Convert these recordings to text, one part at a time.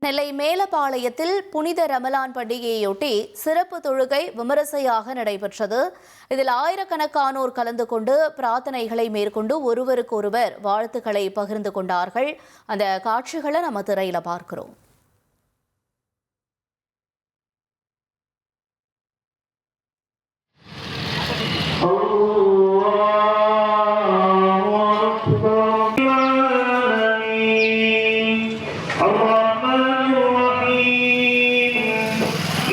நெல்லை மேலப்பாளையத்தில் புனித ரமலான் பண்டிகையொட்டி சிறப்பு தொழுகை விமரிசையாக நடைபெற்றது. இதில் ஆயிரக்கணக்கானோர் கலந்து கொண்டு பிரார்த்தனைகளை மேற்கொண்டு ஒருவருக்கொருவர் வாழ்த்துக்களை பகிர்ந்து கொண்டார்கள். அந்த காட்சிகளை நம்ம திரையில பார்க்கிறோம்.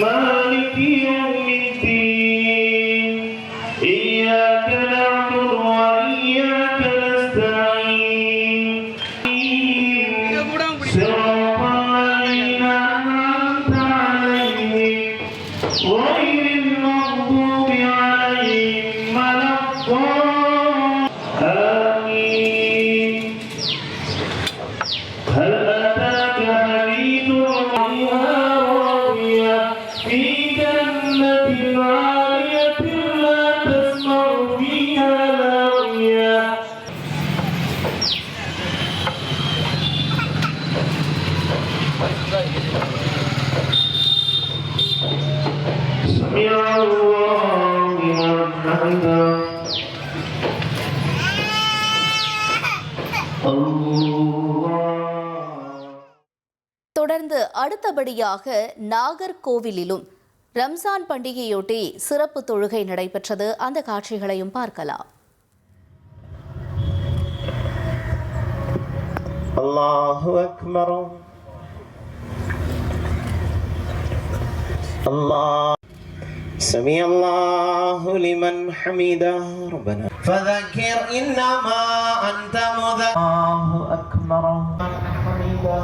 مالك يوم الدين إياك نعبد وإياك نستعين صراط الذين أنعمت عليهم غير المغضوب عليهم ولا الضالين آمين. هل أتاك حديث في جنة عالية لا تسمع فيها لاغية سمع الله لمن حمده தொடர்ந்து அடுத்தபடியாக நாகர்கோவிலிலும் ரம்ஜான் பண்டிகையொட்டி சிறப்பு தொழுகை நடைபெற்றது. அந்த காட்சிகளையும் பார்க்கலாம். அல்லாஹு அக்பர் அல்லாஹ் سمع الله لمن حمده ربنا فذكر إنما أنت مذكر الله أكبر حميدا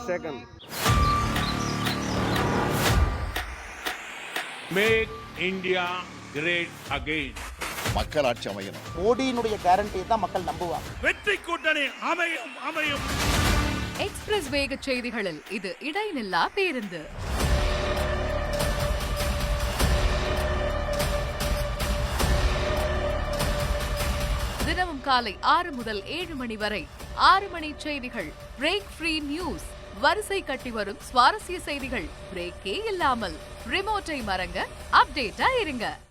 Second. Make India great again. மக்கள் ஆட்சி அமையணும். மோடியினுடைய கேரண்டியை தான் மக்கள் நம்புவாங்க. வெற்றி கூட்டணி அமையும். எக்ஸ்பிரஸ் வேக செய்திகளில் இது இடைநில்லா பேருந்து. தினமும் காலை 6 முதல் 7 மணி வரை 6 மணி செய்திகள். Break free news. வரிசை கட்டி வரும் சுவாரஸ்ய செய்திகள் பிரேக்கே இல்லாமல். ரிமோட்டை மறங்க அப்டேட்டா இருங்க.